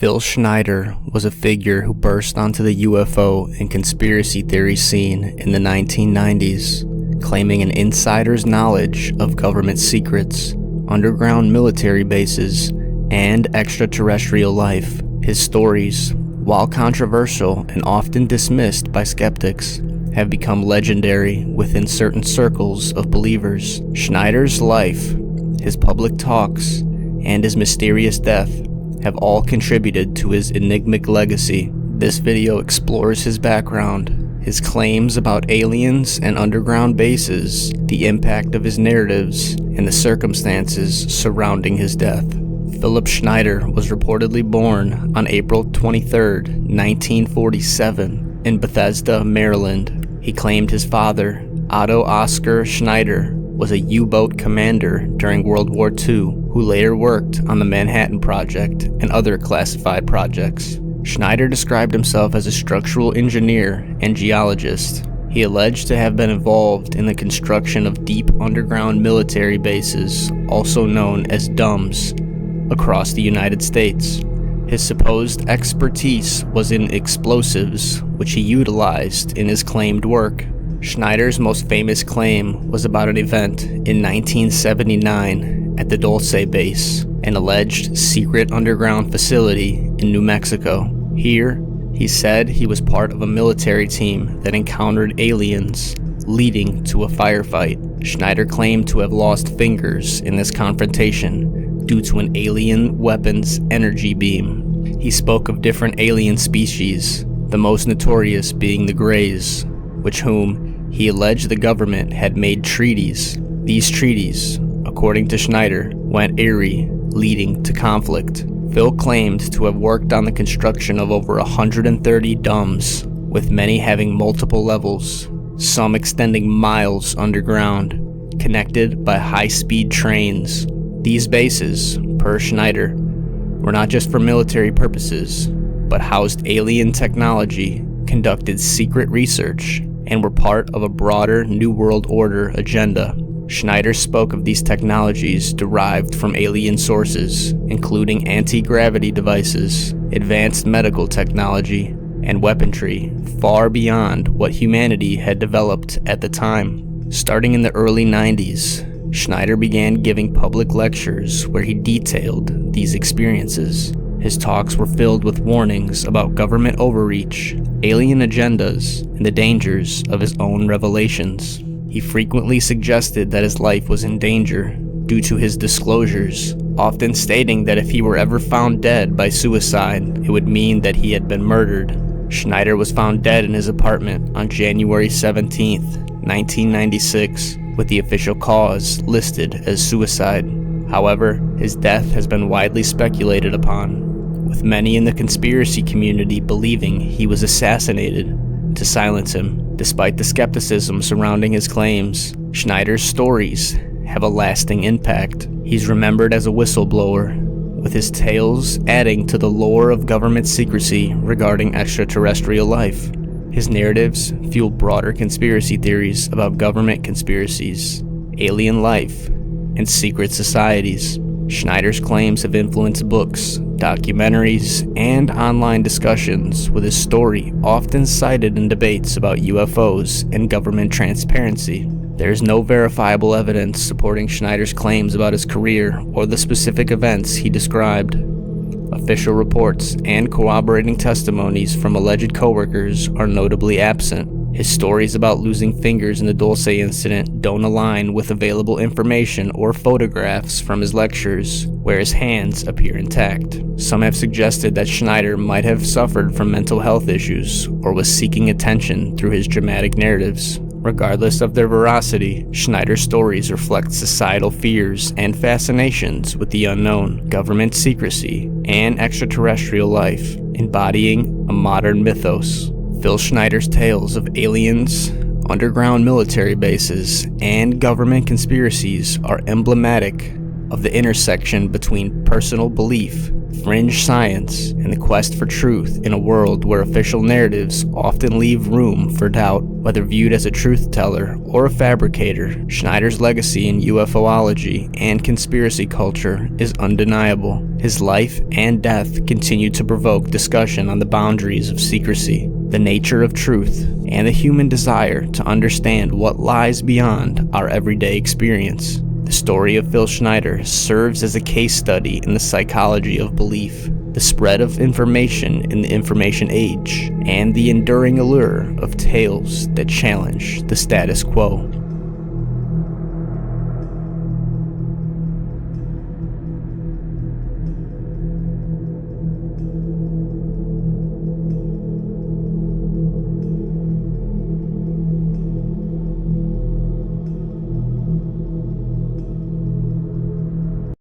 Phil Schneider was a figure who burst onto the UFO and conspiracy theory scene in the 1990s, claiming an insider's knowledge of government secrets, underground military bases, and extraterrestrial life. His stories, while controversial and often dismissed by skeptics, have become legendary within certain circles of believers. Schneider's life, his public talks, and his mysterious death have all contributed to his enigmatic legacy. This video explores his background, his claims about aliens and underground bases, the impact of his narratives, and the circumstances surrounding his death. Phillip Schneider was reportedly born on April 23, 1947, in Bethesda, Maryland. He claimed his father, Otto Oskar Schneider, was a U-boat commander during World War II, who later worked on the Manhattan Project and other classified projects. Schneider described himself as a structural engineer and geologist. He alleged to have been involved in the construction of deep underground military bases, also known as DUMBs, across the United States. His supposed expertise was in explosives, which he utilized in his claimed work. Schneider's most famous claim was about an event in 1979 at the Dulce Base, an alleged secret underground facility in New Mexico. Here, he said he was part of a military team that encountered aliens, leading to a firefight. Schneider claimed to have lost fingers in this confrontation due to an alien weapon's energy beam. He spoke of different alien species, the most notorious being the Greys, with whom he alleged the government had made treaties. These treaties, according to Schneider, went awry, leading to conflict. Phil claimed to have worked on the construction of over 130 DUMBs, with many having multiple levels, some extending miles underground, connected by high-speed trains. These bases, per Schneider, were not just for military purposes, but housed alien technology, conducted secret research, and were part of a broader New World Order agenda. Schneider spoke of these technologies derived from alien sources, including anti-gravity devices, advanced medical technology, and weaponry far beyond what humanity had developed at the time. Starting in the early 90s, Schneider began giving public lectures where he detailed these experiences. His talks were filled with warnings about government overreach, alien agendas, and the dangers of his own revelations. He frequently suggested that his life was in danger due to his disclosures, often stating that if he were ever found dead by suicide, it would mean that he had been murdered. Schneider was found dead in his apartment on January 17, 1996, with the official cause listed as suicide. However, his death has been widely speculated upon, with many in the conspiracy community believing he was assassinated to silence him. Despite the skepticism surrounding his claims, Schneider's stories have a lasting impact. He's remembered as a whistleblower, with his tales adding to the lore of government secrecy regarding extraterrestrial life. His narratives fueled broader conspiracy theories about government conspiracies, alien life, and secret societies. Schneider's claims have influenced books, documentaries, and online discussions, with his story often cited in debates about UFOs and government transparency. There is no verifiable evidence supporting Schneider's claims about his career or the specific events he described. Official reports and corroborating testimonies from alleged coworkers are notably absent. His stories about losing fingers in the Dulce incident don't align with available information or photographs from his lectures, where his hands appear intact. Some have suggested that Schneider might have suffered from mental health issues or was seeking attention through his dramatic narratives. Regardless of their veracity, Schneider's stories reflect societal fears and fascinations with the unknown, government secrecy, and extraterrestrial life, embodying a modern mythos. Phil Schneider's tales of aliens, underground military bases, and government conspiracies are emblematic of the intersection between personal belief, fringe science, and the quest for truth in a world where official narratives often leave room for doubt. Whether viewed as a truth teller or a fabricator, Schneider's legacy in UFOlogy and conspiracy culture is undeniable. His life and death continue to provoke discussion on the boundaries of secrecy, the nature of truth, and the human desire to understand what lies beyond our everyday experience. The story of Phil Schneider serves as a case study in the psychology of belief, the spread of information in the information age, and the enduring allure of tales that challenge the status quo.